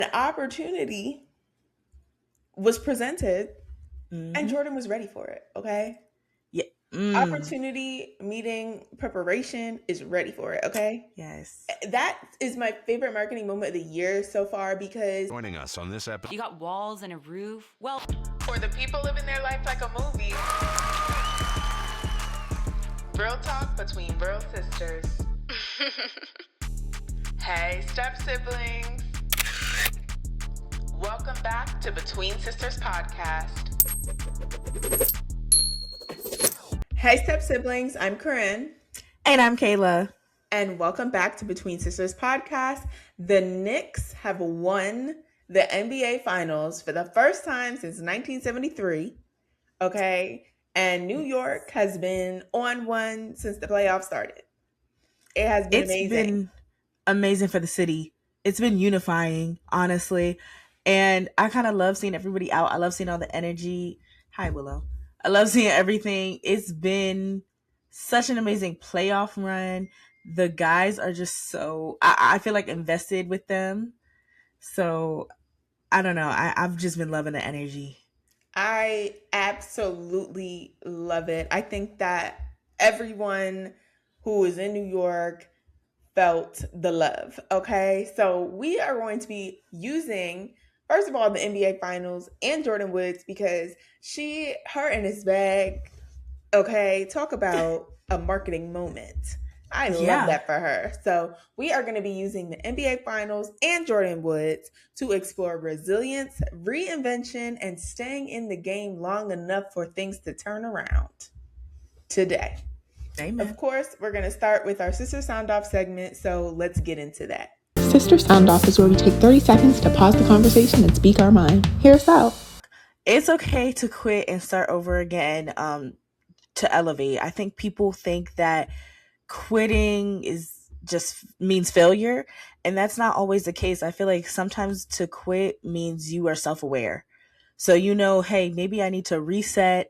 The opportunity was presented and Mm-hmm. Jordyn was ready for it, okay? Yeah. Mm. Opportunity, meeting, preparation is ready for it, okay? Yes. That is my favorite marketing moment of the year so far because Joining us on this episode. You got walls and a roof. Well, for the people living their life like a movie. Real talk between real sisters. Hey, step siblings. Welcome back to Between Sisters Podcast. Hey, step siblings. I'm Corrine. And I'm Kayla. And welcome back to Between Sisters Podcast. The Knicks have won the NBA Finals for the first time since 1973. Okay. And New York has been on one since the playoffs started. It has been amazing. It's been amazing for the city. It's been unifying, honestly. And I kind of love seeing everybody out. I love seeing all the energy. Hi, Willow. I love seeing everything. It's been such an amazing playoff run. The guys are just so, I feel like invested with them. So I don't know. I've just been loving the energy. I absolutely love it. I think that everyone who is in New York felt the love. Okay. So we are going to be using, first of all, the NBA Finals and Jordyn Woods because her and his bag. Okay. Talk about a marketing moment. I love that for her. So we are going to be using the NBA Finals and Jordyn Woods to explore resilience, reinvention, and staying in the game long enough for things to turn around today. Amen. Of course, we're going to start with our Sister Soundoff segment, so let's get into that. Sister Soundoff is where we take 30 seconds to pause the conversation and speak our mind. Hear us out. It's okay to quit and start over again, to elevate. I think people think that quitting is just means failure, and that's not always the case. I feel like sometimes to quit means you are self-aware. So hey, maybe I need to reset,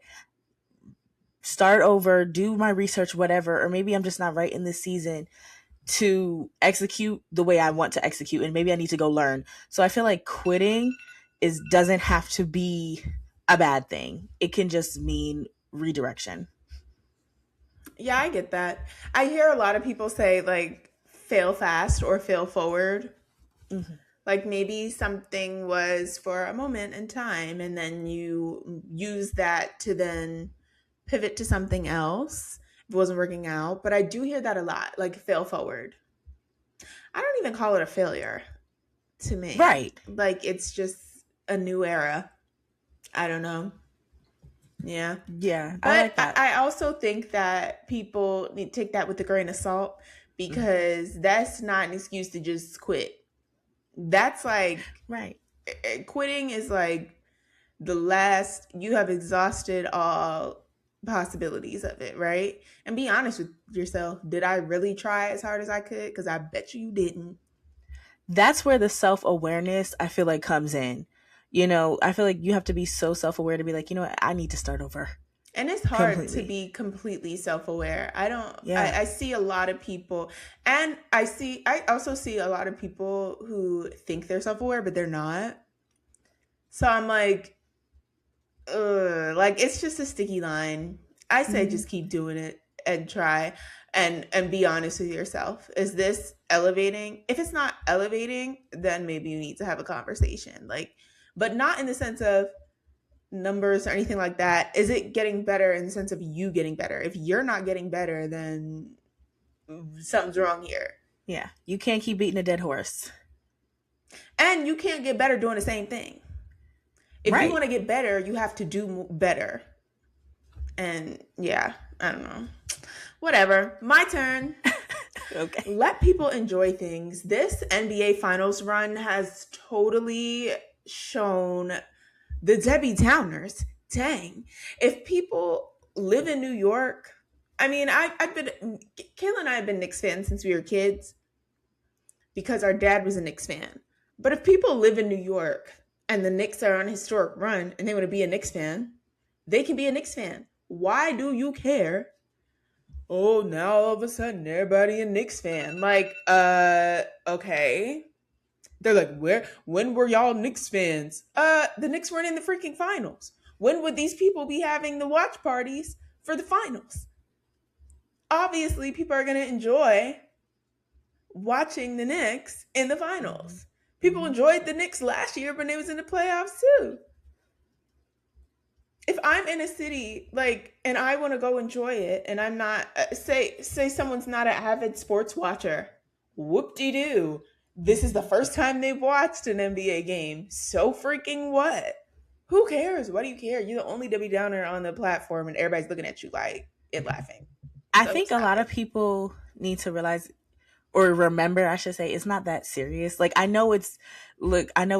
start over, do my research, whatever, or maybe I'm just not right in this season to execute the way I want to execute, and maybe I need to go learn. So I feel like quitting doesn't have to be a bad thing. It can just mean redirection. Yeah, I get that. I hear a lot of people say like fail fast or fail forward. Mm-hmm. Like maybe something was for a moment in time and then you use that to then pivot to something else if it wasn't working out. But I do hear that a lot, like fail forward. I don't even call it a failure to me. Right. Like it's just a new era. I don't know. Yeah. Yeah. But I like that. I also think that people need to take that with a grain of salt because that's not an excuse to just quit. That's like, right. Quitting is like you have exhausted all possibilities of it, right? And be honest with yourself. Did I really try as hard as I could? Because I bet you didn't. That's where the self-awareness, I feel like, comes in. I feel like you have to be so self-aware to be like, I need to start over. And it's hard to be completely self-aware. I see a lot of people, and I also see a lot of people who think they're self-aware, but they're not. So I'm like, it's just a sticky line. I say just keep doing it and try and be honest with yourself. Is this elevating? If it's not elevating, then maybe you need to have a conversation. But not in the sense of numbers or anything like that. Is it getting better in the sense of you getting better? If you're not getting better, then something's wrong here. Yeah. You can't keep beating a dead horse. And you can't get better doing the same thing. If you want to get better, you have to do better. And yeah, I don't know. Whatever. My turn. Okay. Let people enjoy things. This NBA Finals run has totally shown the Debbie Downers. Dang. If people live in New York, I mean, Kayla and I have been Knicks fans since we were kids because our dad was a Knicks fan. But if people live in New York and the Knicks are on a historic run and they want to be a Knicks fan, they can be a Knicks fan. Why do you care? Oh, now all of a sudden everybody a Knicks fan. Okay. They're like, when were y'all Knicks fans? The Knicks weren't in the freaking finals. When would these people be having the watch parties for the finals? Obviously, people are going to enjoy watching the Knicks in the finals. People enjoyed the Knicks last year when they was in the playoffs too. If I'm in a city like and I want to go enjoy it, and I'm not say someone's not an avid sports watcher, whoop-de-doo. This is the first time they've watched an NBA game. So freaking what? Who cares? What do you care? You're the only Debbie Downer on the platform, and everybody's looking at you like and laughing. I think a lot of people need to realize, or remember, I should say, it's not that serious. Like, I know it's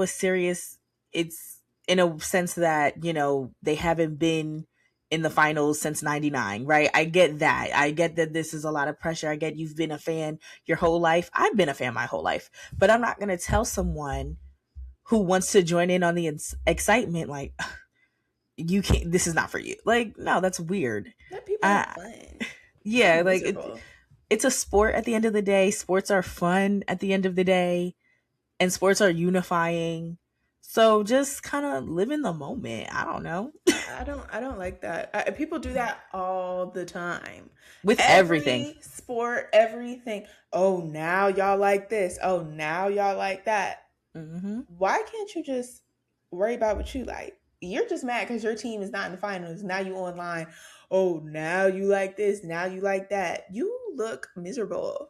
serious. It's in a sense that, you know, they haven't been in the finals since 99, right? I get that. I get that this is a lot of pressure. I get you've been a fan your whole life. I've been a fan my whole life. But I'm not going to tell someone who wants to join in on the excitement, like, you can't, this is not for you. Like, no, that's weird. Let people have fun. Yeah, like, it's a sport at the end of the day. Sports are fun at the end of the day. And sports are unifying. So just kind of live in the moment. I don't know. I don't like that. People do that all the time. With everything. Sport, everything. Oh, now y'all like this. Oh, now y'all like that. Mm-hmm. Why can't you just worry about what you like? You're just mad because your team is not in the finals. Now you online. Oh, now you like this. Now you like that. You look miserable.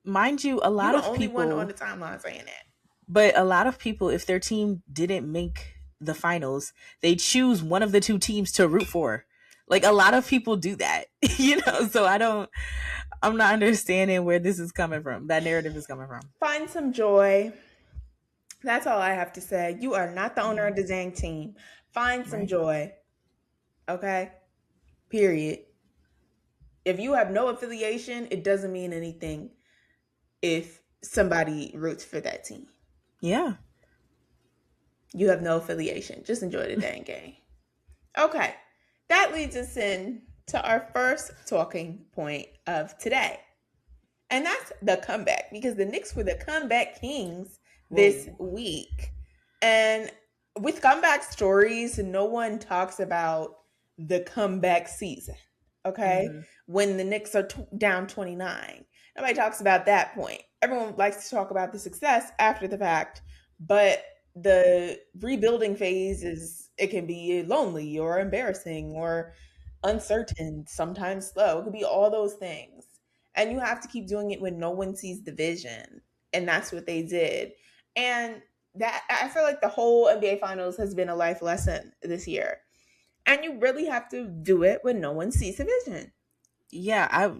Mind you, a lot of people... You're the only one on the timeline saying that. But a lot of people, if their team didn't make the finals, they choose one of the two teams to root for. Like, a lot of people do that, you know? So I'm not understanding where this is coming from. That narrative is coming from. Find some joy. That's all I have to say. You are not the owner of the dang team. Find some joy. Okay? Period. If you have no affiliation, it doesn't mean anything if somebody roots for that team. Yeah. You have no affiliation. Just enjoy the dang game. Okay. That leads us in to our first talking point of today. And that's the comeback, because the Knicks were the comeback kings this week. And with comeback stories, no one talks about the comeback season. Okay? Mm-hmm. When the Knicks are down 29. Nobody talks about that point. Everyone likes to talk about the success after the fact, but the rebuilding phase it can be lonely or embarrassing or uncertain, sometimes slow. It could be all those things. And you have to keep doing it when no one sees the vision. And that's what they did. And that, I feel like the whole NBA Finals has been a life lesson this year. And you really have to do it when no one sees the vision. Yeah,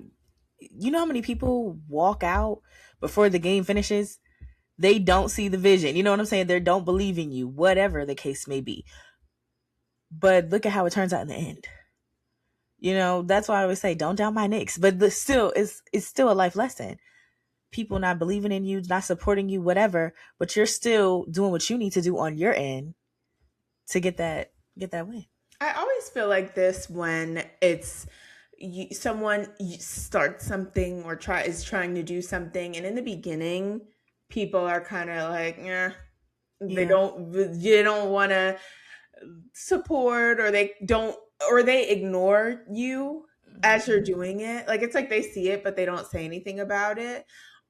you know how many people walk out before the game finishes? They don't see the vision. You know what I'm saying? They don't believe in you, whatever the case may be. But look at how it turns out in the end. You know, that's why I always say, don't doubt my Knicks. But it's still a life lesson. People not believing in you, not supporting you, whatever. But you're still doing what you need to do on your end to get that win. I always feel like this when it's someone starts something or is trying to do something, and in the beginning, people are kind of like, they don't want to support, or they ignore you as you're doing it. Like, it's like they see it, but they don't say anything about it.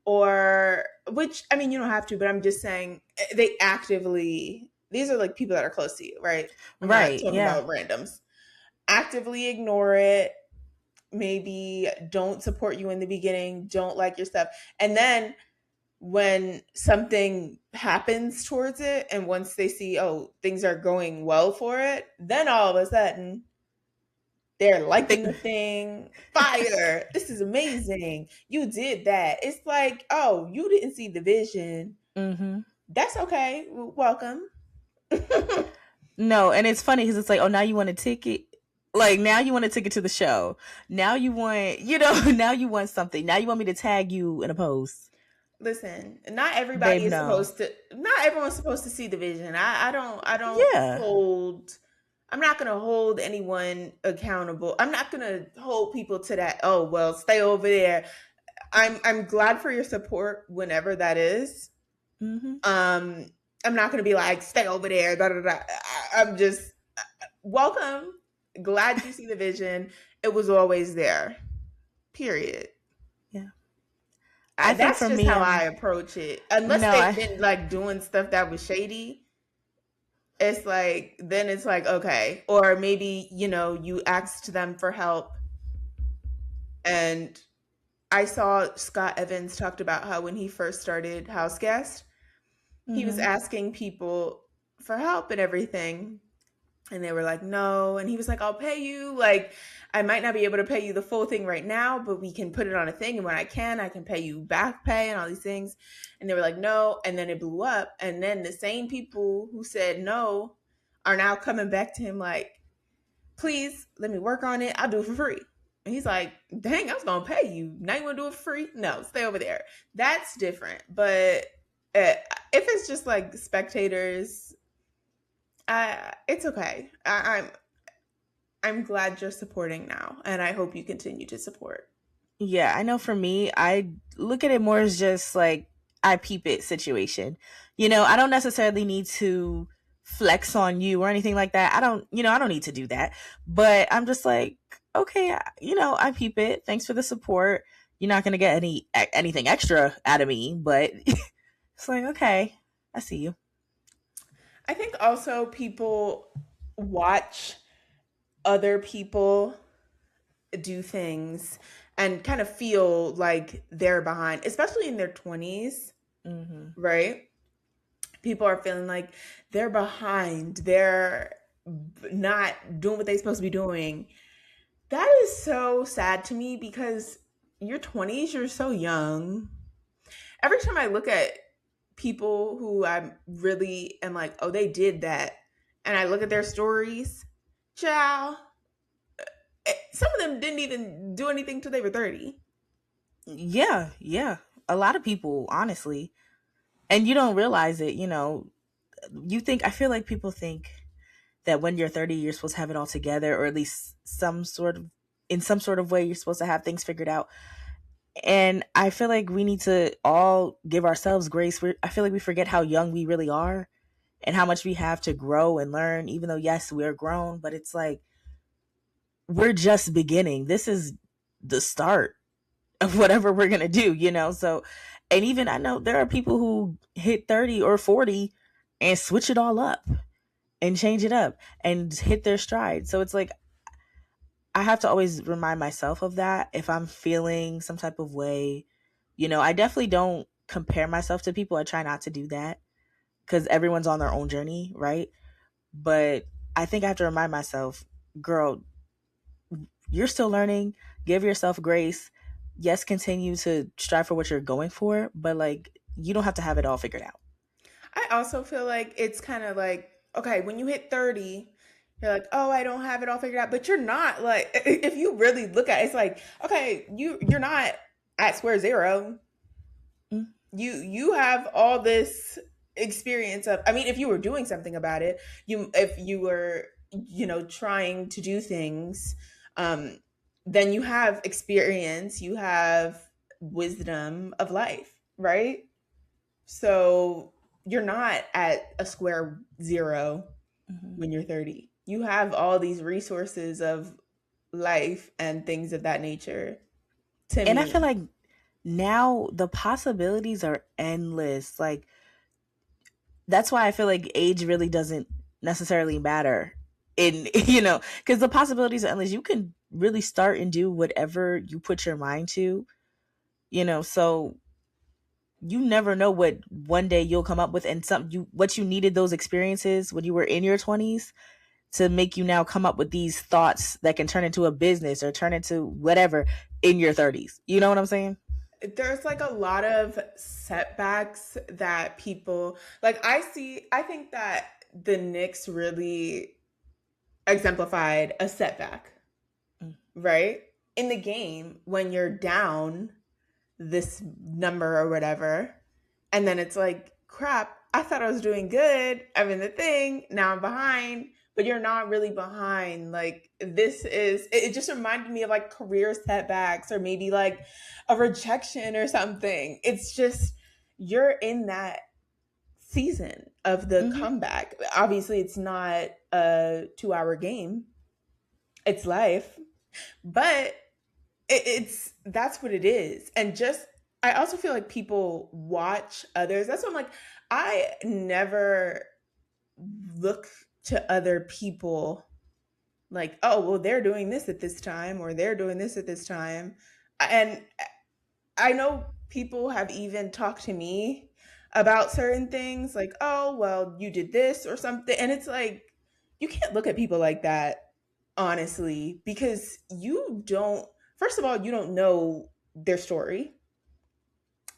Or, which, I mean, you don't have to, but I'm just saying they actively, these are like people that are close to you, right? I'm not talking about randoms. Actively ignore it. Maybe don't support you in the beginning. Don't like your stuff. And then when something happens towards it, and once they see, oh, things are going well for it, then all of a sudden they're liking the thing. Fire. This is amazing. You did that. It's like, oh, you didn't see the vision. Mm-hmm. That's okay. Welcome. No, and it's funny because it's like, oh, now you want a ticket. Like, now you want a ticket to the show. Now you want, now you want something. Now you want me to tag you in a post. Listen, not everybody is supposed to. Not everyone's supposed to see the vision. I don't hold. I'm not going to hold anyone accountable. I'm not going to hold people to that. Oh, well, stay over there. I'm glad for your support whenever that is. I'm not going to be like, stay over there. Da, da, da. I'm just, welcome. Glad you see the vision. It was always there. Period. Yeah. I think That's for just me, how I approach it. Unless no, they've been like doing stuff that was shady, it's like, then it's like, okay. Or maybe, you asked them for help. And I saw Scott Evans talked about how when he first started House Guest, he was asking people for help and everything. And they were like, no. And he was like, I'll pay you. Like, I might not be able to pay you the full thing right now, but we can put it on a thing. And when I can pay you back pay and all these things. And they were like, no. And then it blew up. And then the same people who said no are now coming back to him like, please let me work on it. I'll do it for free. And he's like, dang, I was going to pay you. Now you want to do it for free? No, stay over there. That's different. But if it's just like spectators, it's okay. I'm glad you're supporting now, and I hope you continue to support. Yeah, I know for me, I look at it more as just like I peep it situation. I don't necessarily need to flex on you or anything like that. I don't need to do that. But I'm just like, okay, I peep it. Thanks for the support. You're not going to get anything extra out of me, but it's like, okay, I see you. I think also people watch other people do things and kind of feel like they're behind, especially in their 20s, right? People are feeling like they're behind. They're not doing what they're supposed to be doing. That is so sad to me because your 20s, you're so young. Every time I look at people who I really am like, oh, they did that, and I look at their stories, child, some of them didn't even do anything till they were 30. Yeah. A lot of people, honestly. And you don't realize it, I feel like people think that when you're 30, you're supposed to have it all together, or at least in some sort of way, you're supposed to have things figured out. And I feel like we need to all give ourselves grace. I feel like we forget how young we really are and how much we have to grow and learn, even though, yes, we're grown, but it's like, we're just beginning. This is the start of whatever we're going to do, So, and even I know there are people who hit 30 or 40 and switch it all up and change it up and hit their stride. So it's like, I have to always remind myself of that if I'm feeling some type of way. I definitely don't compare myself to people. I try not to do that because everyone's on their own journey, right? But I think I have to remind myself, girl, you're still learning. Give yourself grace. Yes, continue to strive for what you're going for, but like, you don't have to have it all figured out. I also feel like it's kind of like, okay, when you hit 30, you're like, oh, I don't have it all figured out. But you're not. Like, if you really look at it, it's like, okay, you're not at square zero. You have all this experience of, I mean, if you were doing something about it, if you were, trying to do things, then you have experience, you have wisdom of life, right? So you're not at a square zero when you're 30. You have all these resources of life and things of that nature. I feel like now the possibilities are endless. Like, that's why I feel like age really doesn't necessarily matter because the possibilities are endless. You can really start and do whatever you put your mind to, so you never know what one day you'll come up with, and what you needed those experiences when you were in your 20s to make you now come up with these thoughts that can turn into a business or turn into whatever in your 30s. You know what I'm saying? There's like a lot of setbacks that people like. I think that the Knicks really exemplified a setback, right? In the game when you're down this number or whatever, and then it's like, crap, I thought I was doing good. I'm in the thing, now I'm behind, but you're not really behind. Like, it just reminded me of like career setbacks or maybe like a rejection or something. It's just, you're in that season of the Mhm. comeback. Obviously, it's not a 2-hour game. It's life, but it's that's what it is. And just I also feel like people watch others. That's what I'm like. I never look to other people like, oh, well, they're doing this at this time or they're doing this at this time. And I know people have even talked to me about certain things like, oh, well, you did this or something. And it's like, you can't look at people like that, honestly, because you don't, first of all, you don't know their story.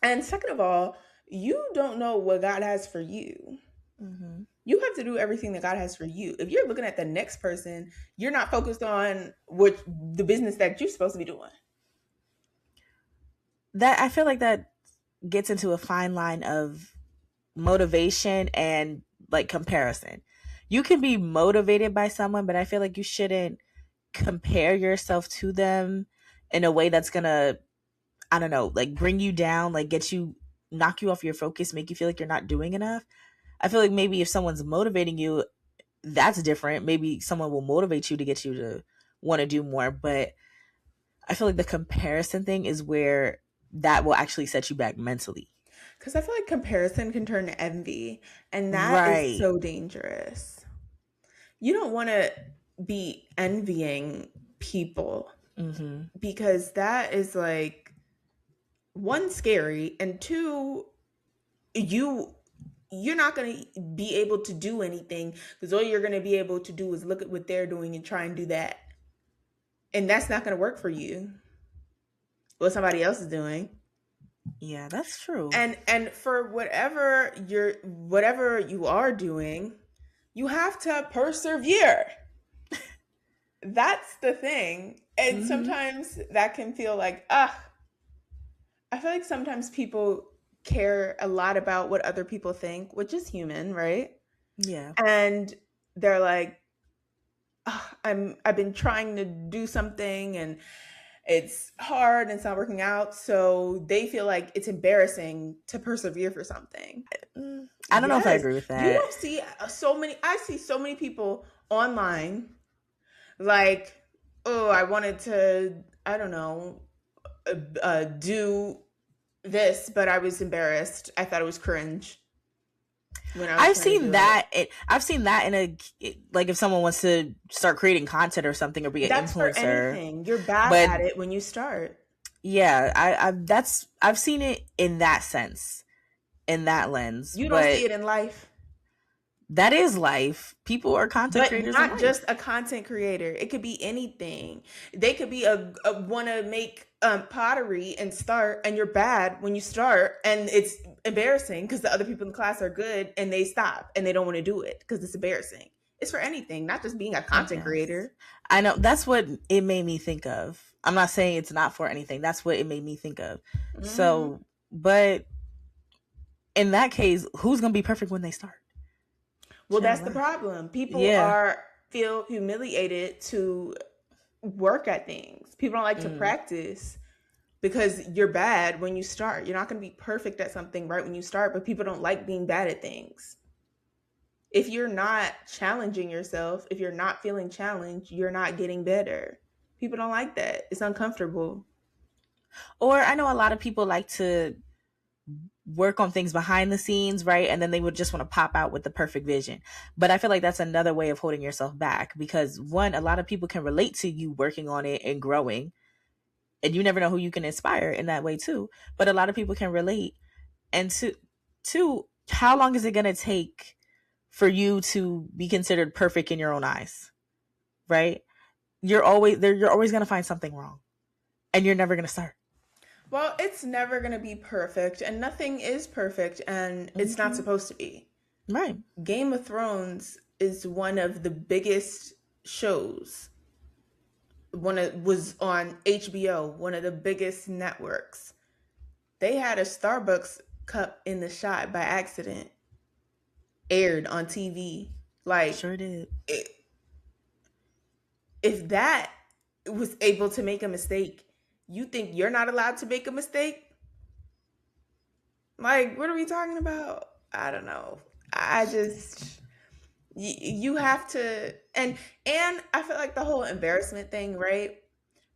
And second of all, you don't know what God has for you. Mhm. You have to do everything that God has for you. If you're looking at the next person, you're not focused on what the business that you're supposed to be doing. That I feel like that gets into a fine line of motivation and like comparison. You can be motivated by someone, but I feel like you shouldn't compare yourself to them in a way that's gonna, I don't know, like bring you down, like get you, knock you off your focus, make you feel like you're not doing enough. I feel like maybe if someone's motivating you, that's different. Maybe someone will motivate you to get you to want to do more. But I feel like the comparison thing is where that will actually set you back mentally. Because I feel like comparison can turn to envy, and that is Right. so dangerous. You don't want to be envying people Mm-hmm. because that is like, one, scary, and two, you're not going to be able to do anything because all you're going to be able to do is look at what they're doing and try and do that. And that's not going to work for you. What somebody else is doing. Yeah, that's true. And for whatever you are doing, you have to persevere. That's the thing. And Mhm. sometimes that can feel like, I feel like sometimes people care a lot about what other people think, which is human, right? Yeah. And they're like, I've been trying to do something and it's hard and it's not working out. So they feel like it's embarrassing to persevere for something. I don't know if I Yes. agree with You that. don't see I see so many people online like, oh, I wanted to, I don't know, do this, but I was embarrassed. I thought it was cringe when I was I've trying to seen do that. I've seen that in a, like if someone wants to start creating content or something or be it. an That's for influencer. anything. You're bad But at it when you start. yeah, I've seen it in that sense, in that lens. You don't But see it in life. that is life. People are content But creators in not life. just a content creator. It could be anything. They could be a want to make pottery and start, and you're bad when you start, and it's embarrassing because the other people in the class are good, and they stop and they don't want to do it because it's embarrassing. It's for anything, not just being a content Yes. creator. I know that's what it made me think of. I'm not saying it's not for anything. That's what it made me think of. Mhm. So, but in that case, who's gonna be perfect when they start? Well, that's the problem. People feel humiliated to work at things. People don't like to practice because you're bad when you start. You're not going to be perfect at something right when you start, but people don't like being bad at things. If you're not challenging yourself, if you're not feeling challenged, you're not getting better. People don't like that. It's uncomfortable. Or I know a lot of people like to work on things behind the scenes, right? And then they would just want to pop out with the perfect vision. But I feel like that's another way of holding yourself back because one, a lot of people can relate to you working on it and growing. And you never know who you can inspire in that way too. But a lot of people can relate. And two, how long is it going to take for you to be considered perfect in your own eyes? Right? You're always going to find something wrong. And you're never going to start. Well, it's never going to be perfect, and nothing is perfect, and it's not supposed to be. Right. Game of Thrones is one of the biggest shows. Was on HBO, one of the biggest networks. They had a Starbucks cup in the shot by accident, aired on TV. Like, sure did. If that was able to make a mistake, you think you're not allowed to make a mistake? Like, what are we talking about? I don't know. I just you have to, and I feel like the whole embarrassment thing, right?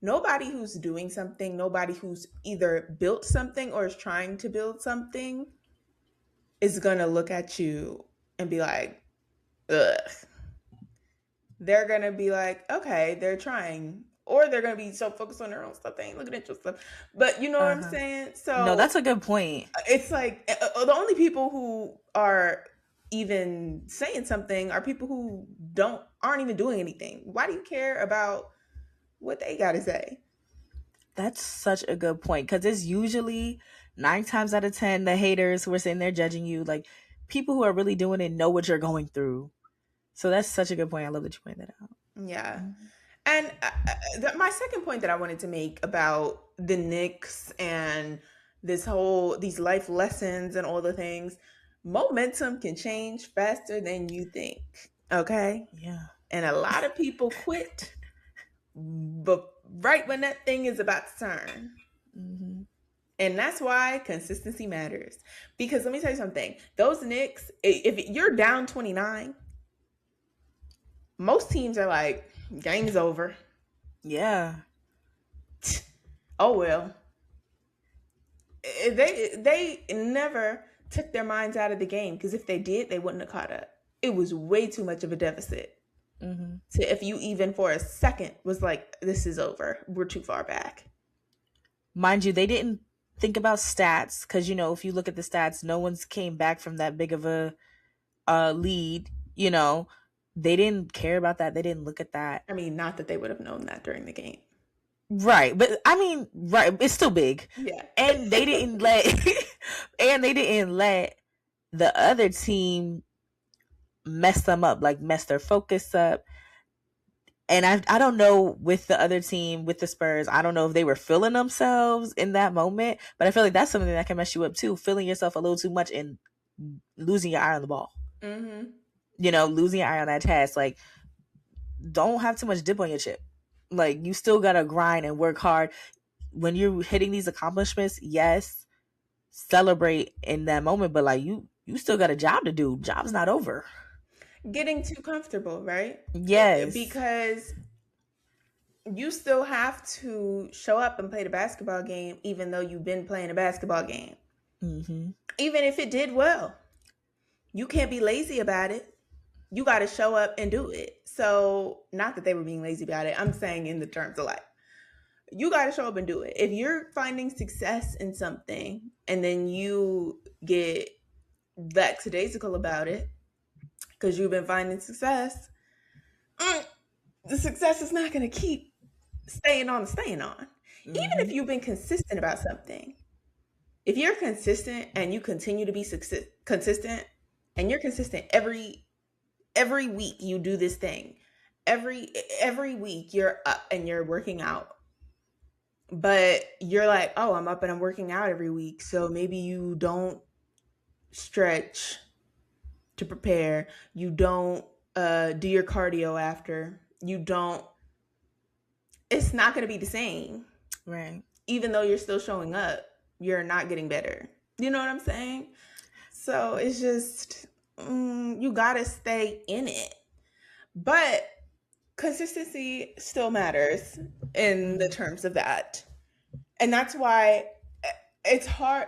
Nobody who's doing something, nobody who's either built something or is trying to build something is gonna look at you and be like, ugh. They're gonna be like, okay, they're trying. Or they're gonna be so focused on their own stuff, they ain't looking at your stuff. But you know what I'm saying? No, So that's a good point. it's like the only people who are even saying something are people who aren't even doing anything. Why do you care about what they gotta say? That's such a good point, because it's usually 9 times out of 10 the haters who are sitting there judging you. Like, people who are really doing it know what you're going through. So that's such a good point. I love that you pointed that out. Yeah. And my second point that I wanted to make about the Knicks and these life lessons and all the things, momentum can change faster than you think. Okay. Yeah. And a lot of people quit, but right when that thing is about to turn. Mm-hmm. And that's why consistency matters. Because let me tell you something. Those Knicks, if you're down 29, most teams are like, game's over. Yeah. Oh well. They never took their minds out of the game, because if they did, they wouldn't have caught up. It was way too much of a deficit. Mm-hmm. So if you even for a second was like, this is over, we're too far back. Mind you, they didn't think about stats, because, you know, if you look at the stats, no one's came back from that big of a lead. You know, they didn't care about that. They didn't look at that. I mean, not that they would have known that during the game. Right. But I mean, right, it's still big. Yeah. And they didn't let the other team mess them up, like mess their focus up. And I don't know with the other team, with the Spurs, I don't know if they were feeling themselves in that moment, but I feel like that's something that can mess you up too, feeling yourself a little too much and losing your eye on the ball. Mm-hmm. You know, losing your eye on that task. Like, don't have too much dip on your chip. Like, you still gotta grind and work hard. When you're hitting these accomplishments, yes, celebrate in that moment, but like, you still got a job to do. Job's not over. Getting too comfortable, right? Yes. Because you still have to show up and play the basketball game, even though you've been playing a basketball game. Mm-hmm. Even if it did well, you can't be lazy about it. You got to show up and do it. So, not that they were being lazy about it. I'm saying in the terms of life. You got to show up and do it. If you're finding success in something and then you get lackadaisical about it because you've been finding success, the success is not going to keep staying on. Mm-hmm. Even if you've been consistent about something, if you're consistent and you continue to be consistent, and you're consistent every week you do this thing, every week you're up and you're working out, but you're like, oh, I'm up and I'm working out every week, so maybe you don't stretch to prepare, you don't do your cardio after, it's not going to be the same, right? Even though you're still showing up, you're not getting better. You know what I'm saying? So it's just, you gotta stay in it. But consistency still matters in the terms of that. And that's why it's hard.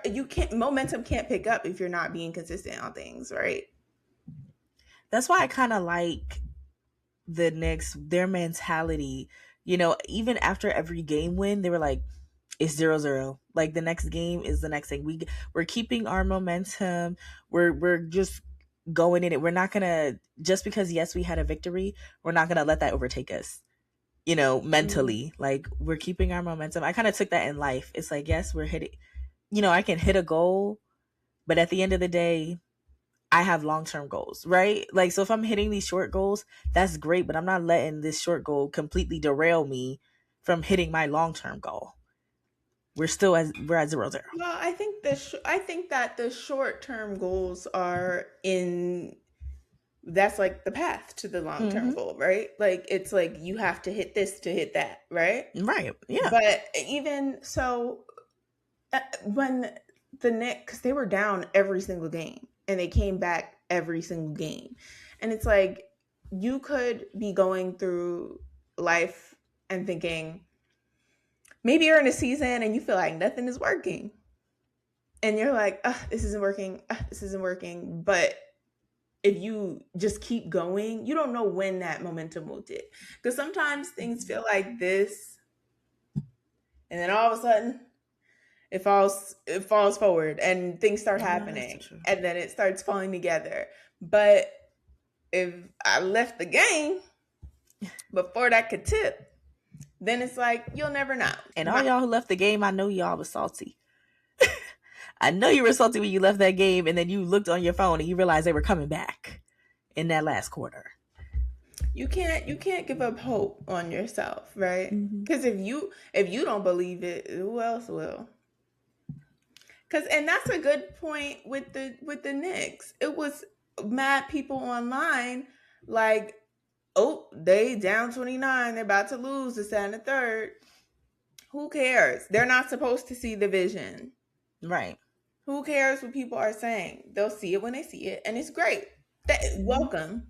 Momentum can't pick up if you're not being consistent on things, right? That's why I kind of like the Knicks, their mentality. You know, even after every game win, they were like, it's 0-0. Like, the next game is the next thing. We're keeping our momentum. We're just going in it. We're not gonna, just because yes we had a victory, we're not gonna let that overtake us. You know, mentally, like, we're keeping our momentum. I kind of took that in life. It's like, yes, we're hitting. You know, I can hit a goal, but at the end of the day, I have long-term goals, right? Like, so if I'm hitting these short goals, that's great, but I'm not letting this short goal completely derail me from hitting my long-term goal. We're at 0-0. Well, I think that the short-term goals are that's like the path to the long-term goal, right? Like, it's like you have to hit this to hit that, right? Right. Yeah. But even so, when the Knicks, they were down every single game. and they came back every single game. And it's like, you could be going through life and thinking, maybe you're in a season and you feel like nothing is working. And you're like, this isn't working. This isn't working. But if you just keep going, you don't know when that momentum will dip. Because sometimes things feel like this, and then all of a sudden it falls forward and things start happening, and then it starts falling together. But if I left the game before that could tip, then it's like, you'll never know. And all y'all who left the game, I know y'all was salty. I know you were salty when you left that game, and then you looked on your phone and you realized they were coming back in that last quarter. You can't give up hope on yourself, right? Because if you don't believe it, who else will? And that's a good point with the Knicks. It was mad people online like, oh, they down 29, they're about to lose the second and third. Who cares? They're not supposed to see the vision. Right. Who cares what people are saying? They'll see it when they see it, and it's great. Welcome.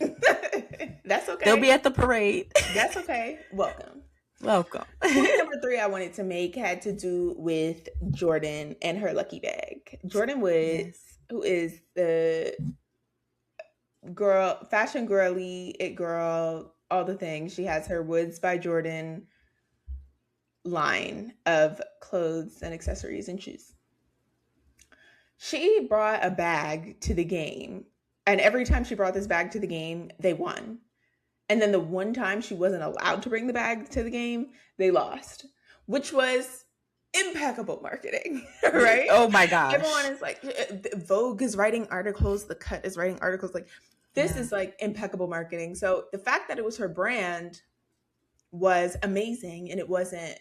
That's okay. They'll be at the parade. That's okay. Welcome. Point number 3 I wanted to make had to do with Jordyn and her lucky bag. Jordyn Woods, who is the girl, fashion girly, it girl, all the things. She has her Woods by Jordyn line of clothes and accessories and shoes. She brought a bag to the game, and every time she brought this bag to the game, they won. And then the one time she wasn't allowed to bring the bag to the game, they lost, which was impeccable marketing, right? Oh my gosh. Everyone is like, Vogue is writing articles, The Cut is writing articles. Like, this is like impeccable marketing. So the fact that it was her brand was amazing. And it wasn't,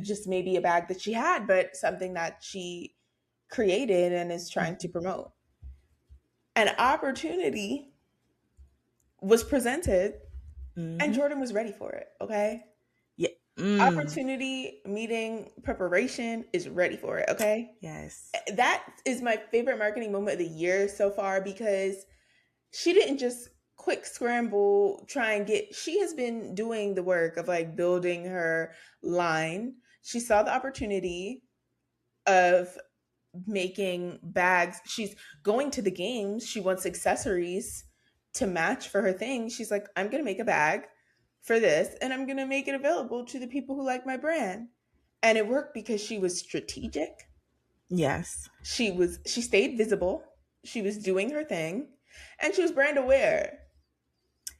just maybe a bag that she had, but something that she created and is trying to promote. An opportunity was presented, and Jordyn was ready for it. Okay. Yeah. Opportunity, meeting, preparation is ready for it. Okay. Yes. That is my favorite marketing moment of the year so far, because she didn't just quick scramble, she has been doing the work of like building her line. She saw the opportunity of making bags. She's going to the games. She wants accessories to match for her thing. She's like, I'm going to make a bag for this, and I'm going to make it available to the people who like my brand. And it worked because she was strategic. Yes. She stayed visible. She was doing her thing, and she was brand aware.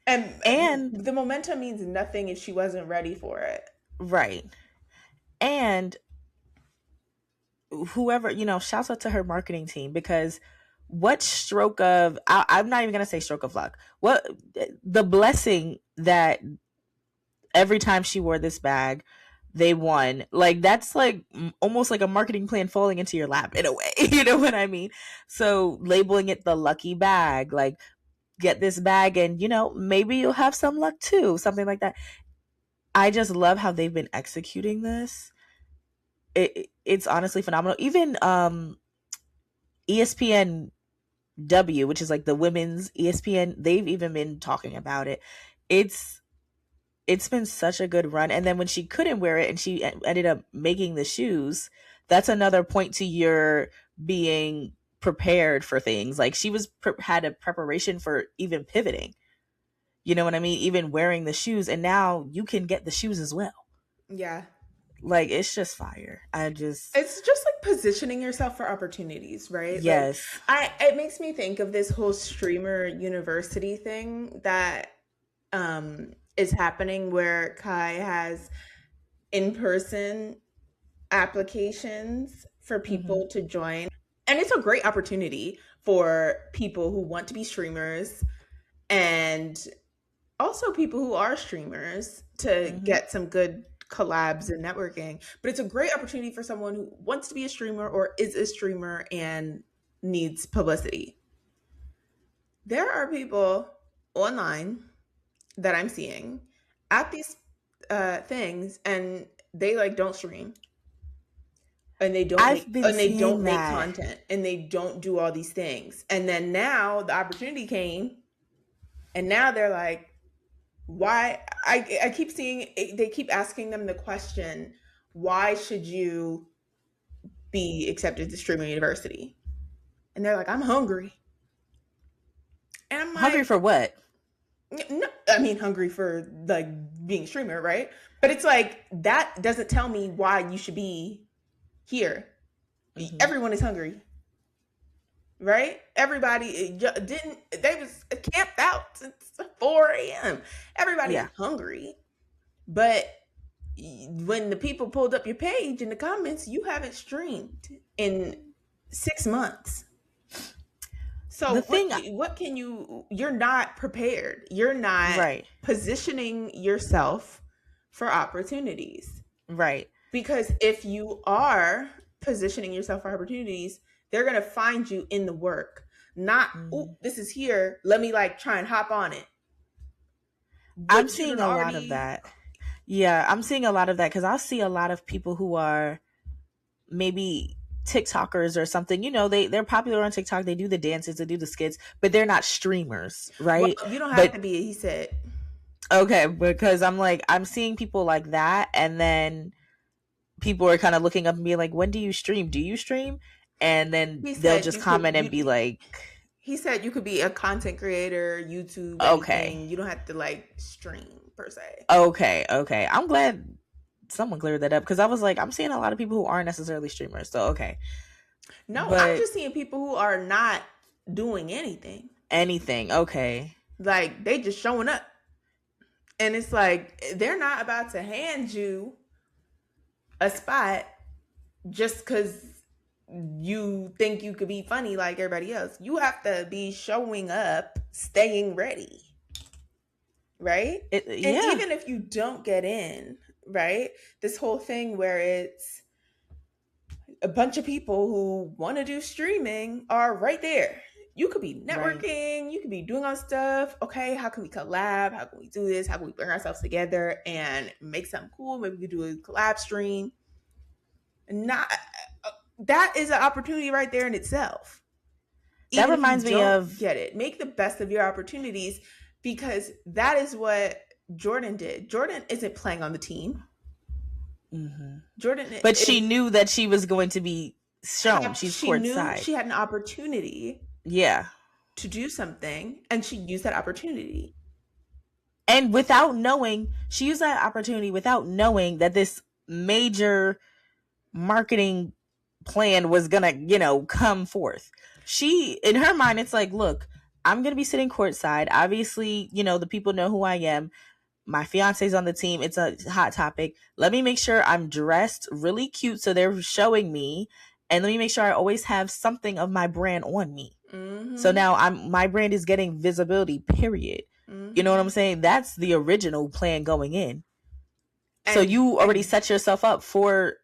And the momentum means nothing if she wasn't ready for it. Right. And whoever, shouts out to her marketing team, because what stroke of, I'm not even going to say stroke of luck, what the blessing that every time she wore this bag, they won. Like, that's like almost like a marketing plan falling into your lap in a way. You know what I mean? So labeling it the lucky bag, like, get this bag and, maybe you'll have some luck too. Something like that. I just love how they've been executing this. It's honestly phenomenal. Even ESPN W, which is like the women's ESPN, they've even been talking about it. It's been such a good run. And then when she couldn't wear it and she ended up making the shoes, that's another point to your being prepared for things. Like, she had a preparation for even pivoting. You know what I mean? Even wearing the shoes, and now you can get the shoes as well. Yeah. Like, it's just fire. It's just like positioning yourself for opportunities, right? Yes. Like, it makes me think of this whole streamer university thing that is happening, where Kai has in-person applications for people to join. And it's a great opportunity for people who want to be streamers, and also people who are streamers, to get some good collabs and networking. But it's a great opportunity for someone who wants to be a streamer or is a streamer and needs publicity. There are people online that I'm seeing at these things, and they like don't stream. and they don't I've make been and they seeing don't make that. content, and they don't do all these things. And then now the opportunity came, and now they're like, why? I keep seeing, they keep asking them the question, why should you be accepted to streaming university? And they're like, I'm hungry. And I'm Hungry like, for what? no, I mean, hungry for like being a streamer, right? But it's like, that doesn't tell me why you should be here. Mhm. Everyone is hungry, right? Everybody they was camped out since 4 a.m. Everybody Yeah. is hungry. But when the people pulled up your page in the comments, you haven't streamed in 6 months. So The thing, what can you're not prepared. You're not right, positioning yourself for opportunities. right. Because if you are positioning yourself for opportunities, they're going to find you in the work. Not, oh, this is here, let me like try and hop on it. I'm seeing a lot of that. Yeah, I'm seeing a lot of that because I'll see a lot of people who are maybe TikTokers or something. You know, they're popular on TikTok. They do the dances, they do the skits, but they're not streamers, right? Well, you don't have to be, he said. Okay, because I'm seeing people like that, and then people are kind of looking up and being like, when do you stream? Do you stream? And then they'll just comment and be like, he said you could be a content creator, YouTube, okay. anything. You don't have to like stream per se. Okay. I'm glad someone cleared that up because I was like, I'm seeing a lot of people who aren't necessarily streamers. So, okay. No, but I'm just seeing people who are not doing anything. Okay. Like, they just showing up. And it's like, they're not about to hand you a spot just because you think you could be funny like everybody else. You have to be showing up, staying ready, right? And even if you don't get in, right, this whole thing where it's a bunch of people who want to do streaming are right there. You could be networking, you could be doing all stuff. Okay, how can we collab? How can we do this? How can we bring ourselves together and make something cool? Maybe we could do a collab stream. That is an opportunity right there in itself. That reminds me of, get it. Make the best of your opportunities, because that is what Jordyn did. Jordyn isn't playing on the team. Mm-hmm. Jordyn, but she knew that she was going to be shown. She knew she had an opportunity. Yeah. To do something, and she used that opportunity. And without knowing, she used that opportunity without knowing that this major marketing plan was gonna, come forth. She, in her mind, it's like, look, I'm gonna be sitting courtside. Obviously, the people know who I am. My fiance's on the team. It's a hot topic. Let me make sure I'm dressed really cute so they're showing me. And let me make sure I always have something of my brand on me. Mm-hmm. So now my brand is getting visibility, period. Mm-hmm. You know what I'm saying? That's the original plan going in. So you already set yourself up for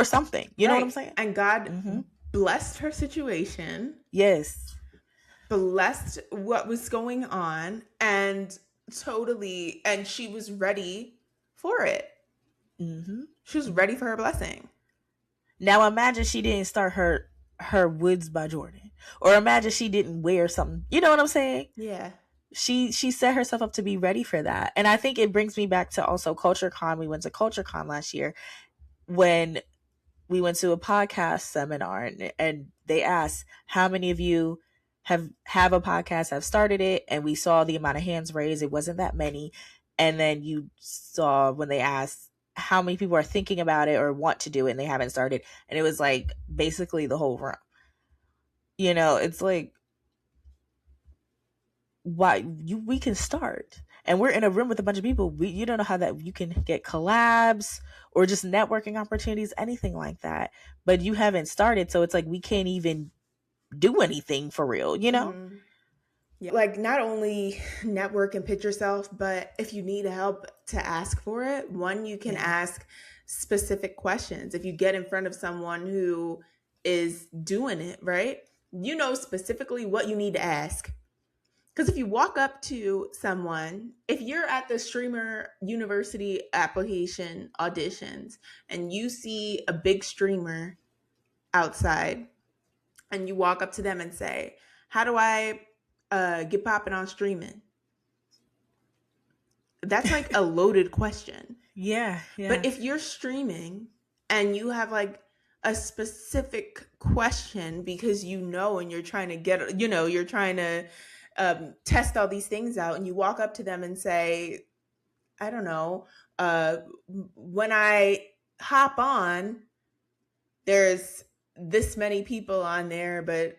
something. You know what I'm saying? And God blessed her situation. Yes. Blessed what was going on, and she was ready for it. Mm-hmm. She was ready for her blessing. Now imagine she didn't start her Woods by Jordyn, or imagine she didn't wear something. You know what I'm saying? Yeah. She set herself up to be ready for that. And I think it brings me back to also CultureCon. We went to CultureCon last year when we went to a podcast seminar, and they asked how many of you have a podcast, have started it, and we saw the amount of hands raised. It wasn't that many. And then you saw when they asked how many people are thinking about it or want to do it and they haven't started, and it was like basically the whole room. It's like, we can start, and we're in a room with a bunch of people. You don't know how that you can get collabs or just networking opportunities, anything like that, but you haven't started. So it's like we can't even do anything for real, Mm-hmm. Yeah. Like, not only network and pitch yourself, but if you need help to ask for it, you can ask specific questions. If you get in front of someone who is doing it, right, specifically what you need to ask. Because if you walk up to someone, if you're at the streamer university application auditions and you see a big streamer outside and you walk up to them and say, how do I get popping on streaming? That's like a loaded question. Yeah. But if you're streaming and you have like a specific question because and you're trying to get, you're trying to test all these things out, and you walk up to them and say, I don't know, when I hop on, there's this many people on there, but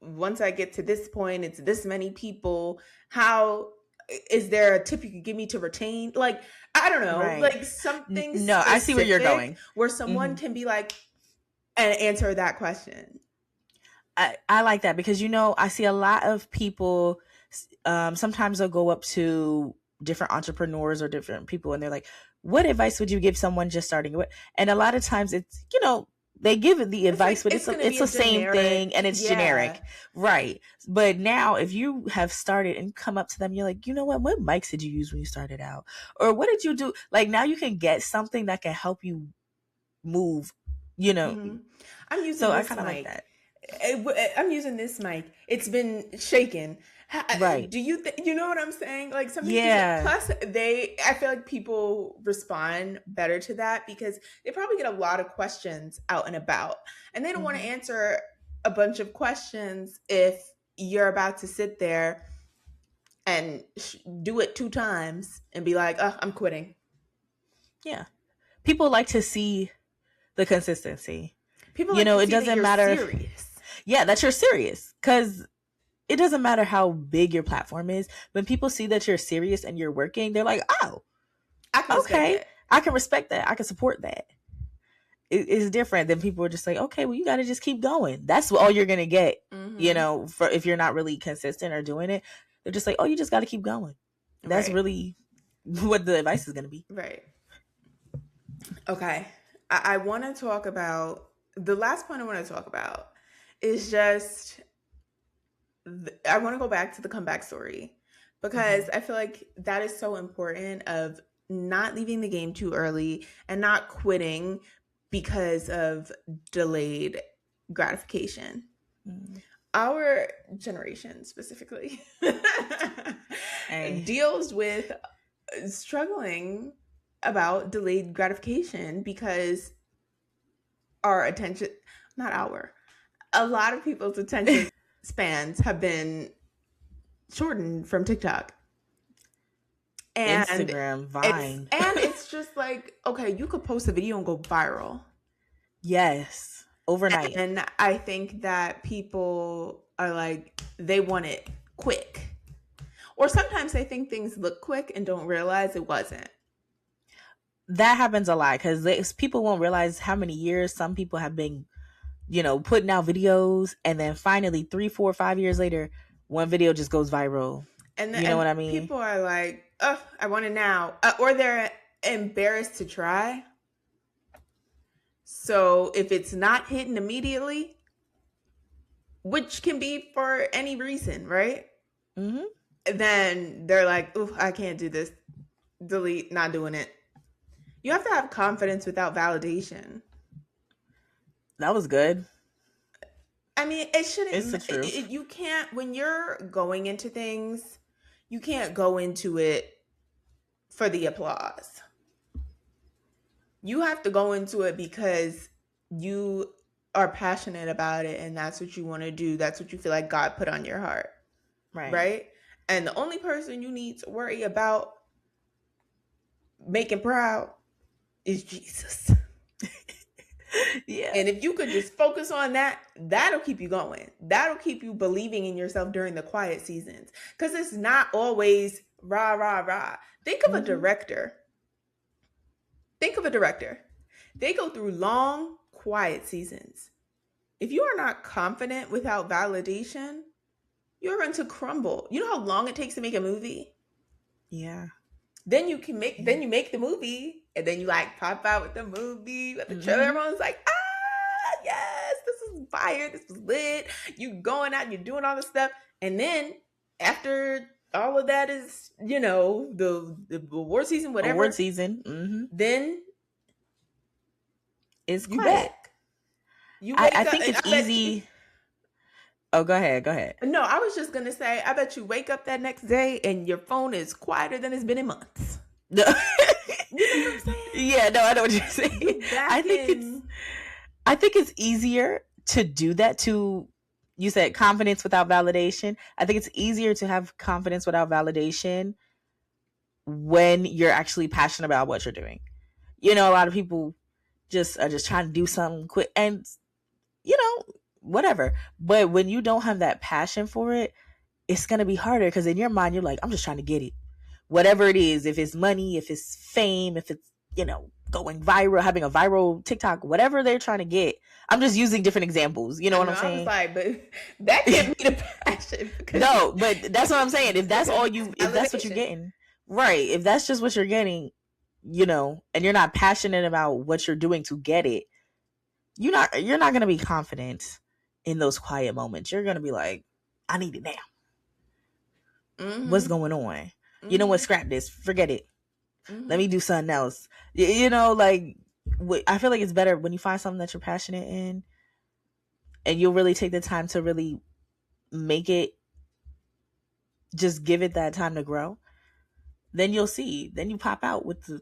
once I get to this point, it's this many people. How is there a tip you could give me to retain? Like, I don't know, Right. like something. No, I see where you're going. Where someone can be like, and answer that question. I like that because, I see a lot of people, sometimes they'll go up to different entrepreneurs or different people and they're like, what advice would you give someone just starting? And a lot of times it's, they give the advice, but it's the same thing and it's generic. Right. But now if you have started and come up to them, you're like, you know what mics did you use when you started out? Or what did you do? Like, now you can get something that can help you move, I'm using so this I kind of like that. I'm using this mic. It's been shaken. Right. Do you you know what I'm saying? Like something. Yeah. Plus, I feel like people respond better to that because they probably get a lot of questions out and about, and they don't want to answer a bunch of questions if you're about to sit there and do it 2 times and be like, "Oh, I'm quitting." Yeah. People like to see the consistency. People, like to it see doesn't that you're matter. serious. Yeah, that you're serious, because it doesn't matter how big your platform is. When people see that you're serious and you're working, they're like, oh, I can respect I can respect that. I can support that. It's different than people are just like, okay, well, you got to just keep going. That's all you're going to get, for if you're not really consistent or doing it. They're just like, oh, you just got to keep going. That's really what the advice is going to be. Right. Okay. I want to talk about, the last point I want to talk about is just, I want to go back to the comeback story because I feel like that is so important, of not leaving the game too early and not quitting because of delayed gratification. Our generation specifically deals with struggling about delayed gratification because a lot of people's attention spans have been shortened from TikTok and Instagram, Vine. And it's just like, okay, you could post a video and go viral. Yes. Overnight. And I think that people are like, they want it quick. Or sometimes they think things look quick and don't realize it wasn't. That happens a lot because people won't realize how many years some people have been, putting out videos, and then finally 3, 4, 5 years later, one video just goes viral. And you know what I mean? People are like, oh, I want it now. Or they're embarrassed to try. So if it's not hitting immediately, which can be for any reason, right? Then they're like, ooh, I can't do this. Delete, not doing it. You have to have confidence without validation. That was good. I mean, it shouldn't. It's the truth. You can't, when you're going into things, you can't go into it for the applause. You have to go into it because you are passionate about it and that's what you want to do. That's what you feel like God put on your heart. Right? And the only person you need to worry about making proud is Jesus. Yeah. And if you could just focus on that, that'll keep you going. That'll keep you believing in yourself during the quiet seasons. Because it's not always rah, rah, rah. Think of a director. They go through long, quiet seasons. If you are not confident without validation, you're going to crumble. You know how long it takes to make a movie? Yeah. Then you make the movie, and then you like pop out with the movie, with the trailer. Everyone's like, yes, this is fire, this was lit. You going out, you're doing all this stuff, and then after all of that is, the award season, whatever. Award season. Then it's you quiet. back. You wake I up, think it's easy. Oh, go ahead. No, I was just going to say, I bet you wake up that next day and your phone is quieter than it's been in months. No. You know what I'm saying? Yeah, no, I know what you're saying. I think it's easier to do that to, you said confidence without validation. I think it's easier to have confidence without validation when you're actually passionate about what you're doing. A lot of people are just trying to do something quick and, whatever. But when you don't have that passion for it, it's going to be harder because in your mind, you're like, I'm just trying to get it. Whatever it is, if it's money, if it's fame, if it's, going viral, having a viral TikTok, whatever they're trying to get. I'm just using different examples. You know what I'm saying? I was like, but that can't be the passion. No, but that's what I'm saying. If that's all if that's what you're getting, right. If that's just what you're getting, and you're not passionate about what you're doing to get it, you're not going to be confident in those quiet moments. You're going to be like, I need it now. Mm-hmm. What's going on? Mm-hmm. You know what? Scrap this. Forget it. Mm-hmm. Let me do something else. I feel like it's better when you find something that you're passionate in and you'll really take the time to really make it, just give it that time to grow. Then you'll see. Then you pop out with the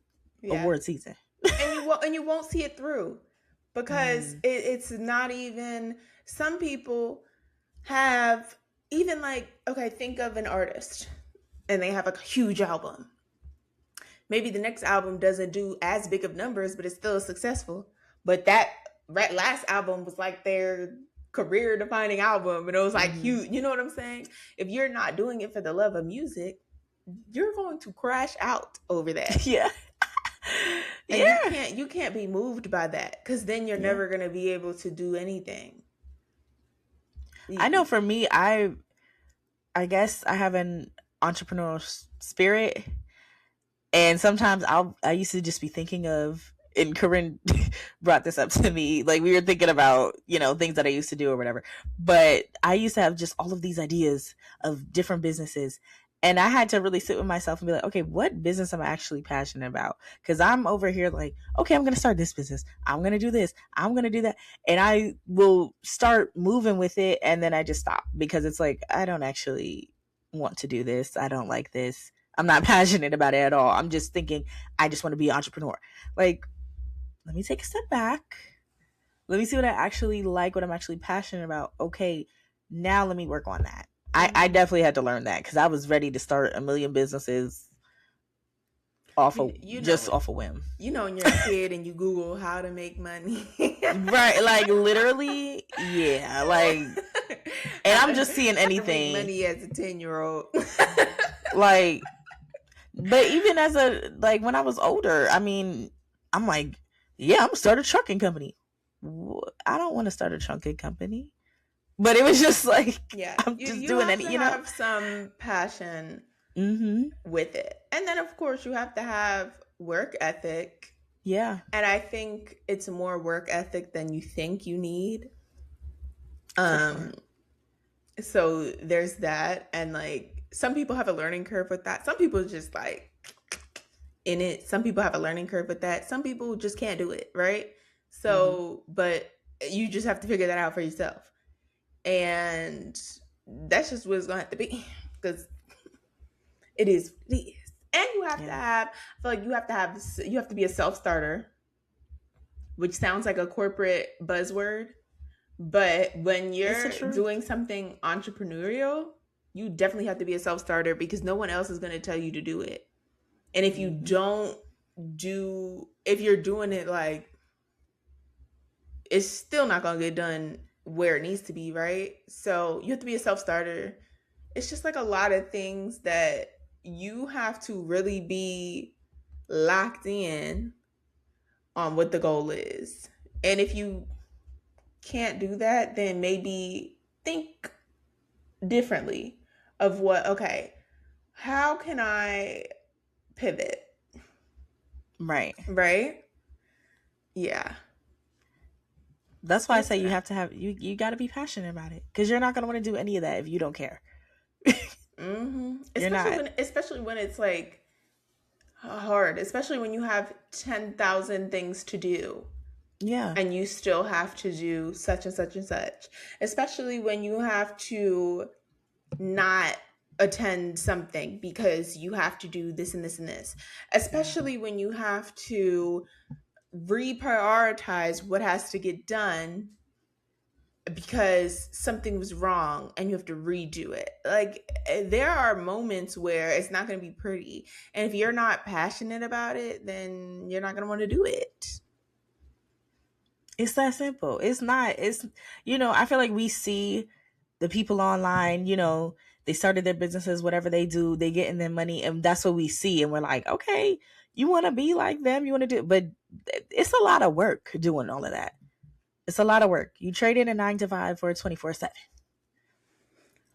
award season. And you won't see it through because it's not even, some people have even like, okay, think of an artist and they have a huge album. Maybe the next album doesn't do as big of numbers, but it's still successful. But that last album was like their career defining album. And it was like huge. You know what I'm saying? If you're not doing it for the love of music, you're going to crash out over that. Yeah. And you can't be moved by that because then you're never going to be able to do anything. I know for me, I guess I have an entrepreneurial spirit. And sometimes I used to just be thinking of, and Corrine brought this up to me, like we were thinking about, things that I used to do or whatever. But I used to have just all of these ideas of different businesses. And I had to really sit with myself and be like, okay, what business am I actually passionate about? Because I'm over here like, okay, I'm going to start this business. I'm going to do this. I'm going to do that. And I will start moving with it. And then I just stop because it's like, I don't actually want to do this. I don't like this. I'm not passionate about it at all. I'm just thinking, I just want to be an entrepreneur. Like, let me take a step back. Let me see what I actually like, what I'm actually passionate about. Okay, now let me work on that. I definitely had to learn that because I was ready to start a million businesses off of off a whim. When you're a kid and you Google how to make money. Right, like literally, yeah. Like, and I'm just seeing anything. How to make money as a 10-year-old. Like, but even as when I was older, I mean, I'm like, yeah, I'm gonna start a trucking company. I don't want to start a trucking company. But it was just like, I'm just doing it, You have some passion with it. And then, of course, you have to have work ethic. Yeah. And I think it's more work ethic than you think you need. So there's that. And, like, some people have a learning curve with that. Some people just, like, in it. Some people have a learning curve with that. Some people just can't do it, right? So, but you just have to figure that out for yourself. And that's just what it's gonna have to be because it is what it is. And you have to have, I feel like you have to be a self-starter, which sounds like a corporate buzzword, but when you're doing something entrepreneurial, you definitely have to be a self-starter because no one else is going to tell you to do it. And if you if you're doing it, like, it's still not gonna get done where it needs to be, right? So you have to be a self-starter. It's just like a lot of things that you have to really be locked in on what the goal is. And if you can't do that, then maybe think differently of how can I pivot? Right. Yeah. That's why I say you have to have, you got to be passionate about it because you're not going to want to do any of that if you don't care. Mm-hmm. You're not. Especially when it's like hard, especially when you have 10,000 things to do Yeah. and you still have to do such and such and such. Especially when you have to not attend something because you have to do this and this and this. Especially when you have to reprioritize what has to get done because something was wrong and you have to redo it. Like, there are moments where it's not going to be pretty. And if you're not passionate about it, then you're not going to want to do it. It's that simple. It's not. It's, I feel like we see the people online, they started their businesses, whatever they do, they get in their money, and that's what we see. And we're like, okay, you want to be like them, you want to do, but it's a lot of work doing all of that. It's a lot of work. You trade in a 9 to 5 for a 24/7.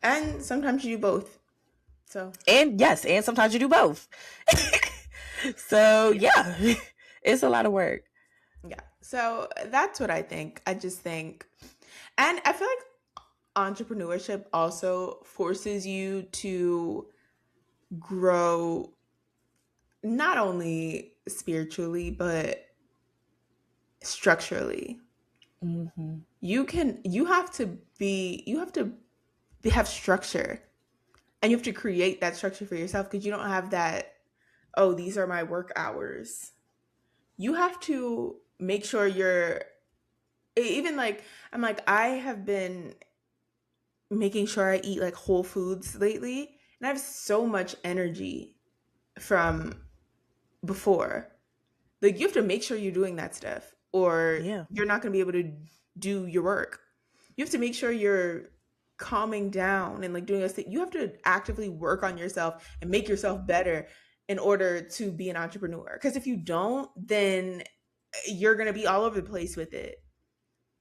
And sometimes you do both. And sometimes you do both. So yeah, it's a lot of work. Yeah. So that's what I think. I just think, and I feel like entrepreneurship also forces you to grow not only spiritually, but structurally. Mm-hmm. You have to have structure, and you have to create that structure for yourself, because you don't have that, oh, these are my work hours. You have to make sure you're, even like, I'm like, I have been making sure I eat like whole foods lately, and I have so much energy from before. Like, you have to make sure you're doing that stuff, or you're not going to be able to do your work. You have to make sure you're calming down and like doing this thing. You have to actively work on yourself and make yourself better in order to be an entrepreneur. Because if you don't, then you're going to be all over the place with it.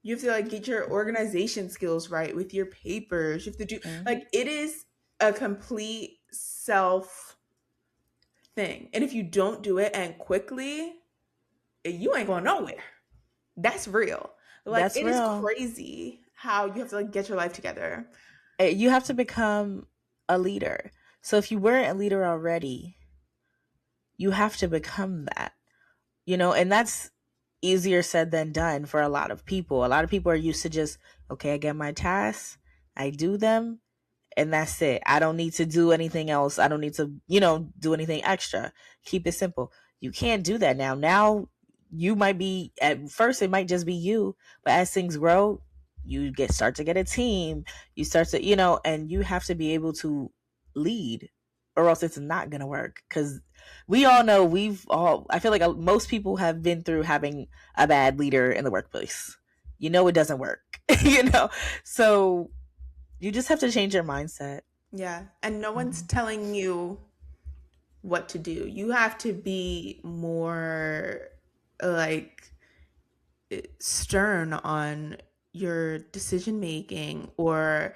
You have to like get your organization skills right with your papers. You have to do like, it is a complete self thing. And if you don't do it and quickly, you ain't going nowhere. That's real. Like, That's it real. is crazy how you have to like get your life together. You have to become a leader. So if you weren't a leader already, you have to become that, and that's easier said than done for a lot of people. A lot of people are used to just, okay, I get my tasks, I do them, and that's it. I don't need to do anything else. I don't need to, do anything extra. Keep it simple. You can't do that now. Now you might be, at first it might just be you, but as things grow, you start to get a team. You start to, and you have to be able to lead, or else it's not going to work. Because we all know, I feel like most people have been through having a bad leader in the workplace. It doesn't work, so you just have to change your mindset. Yeah. And no one's telling you what to do. You have to be more like stern on your decision making, or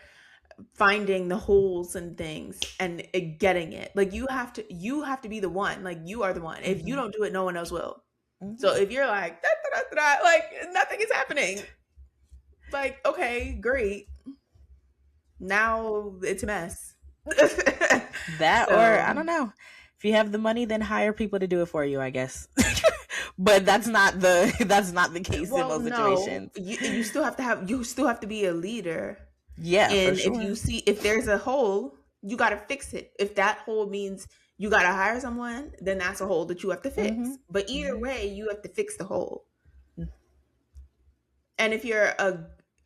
finding the holes and things and getting it. Like, you have to be the one. Like, you are the one. If you don't do it, no one else will. So if you're like, da, da, da, da, like, nothing is happening, like, okay, great, now it's a mess. Or I don't know, if you have the money, then hire people to do it for you, I guess. But that's not the case in most situations. You still have to be a leader. Yeah, and for sure. If you see, if there's a hole, you got to fix it. If that hole means you got to hire someone, then that's a hole that you have to fix. But either way, you have to fix the hole. And if you're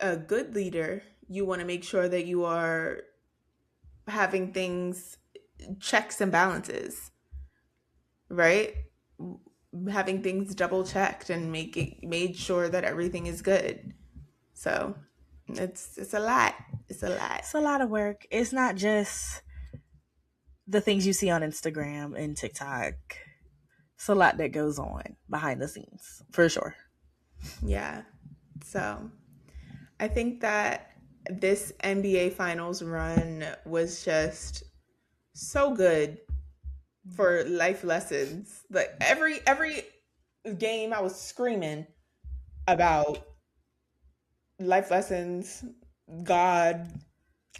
a good leader, you want to make sure that you are having things, checks and balances, right? Having things double checked and made sure that everything is good. So it's a lot. It's a lot of work. It's not just the things you see on Instagram and TikTok. It's a lot that goes on behind the scenes, for sure. Yeah. So I think that this NBA Finals run was just so good for life lessons. Like, every game I was screaming about life lessons, God,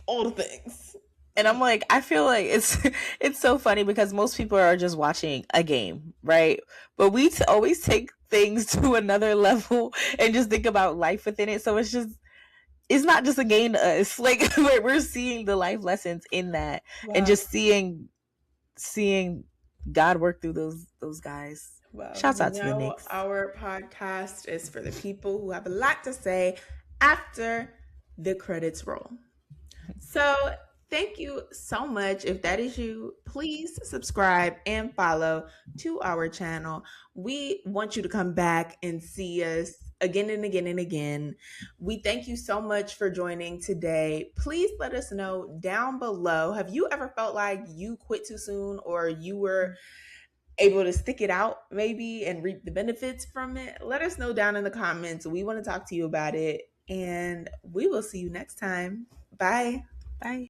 all the things. And I'm like, I feel like it's so funny because most people are just watching a game, right? But we always take things to another level and just think about life within it. So it's not just a game to us. Like we're seeing the life lessons in that, and just seeing God work through those guys. Well, Shouts out to the Knicks. Our podcast is for the people who have a lot to say after the credits roll. So thank you so much. If that is you, please subscribe and follow to our channel. We want you to come back and see us again and again and again. We thank you so much for joining today. Please let us know down below. Have you ever felt like you quit too soon, or you were able to stick it out maybe and reap the benefits from it? Let us know down in the comments. We want to talk to you about it, and we will see you next time. Bye. Bye.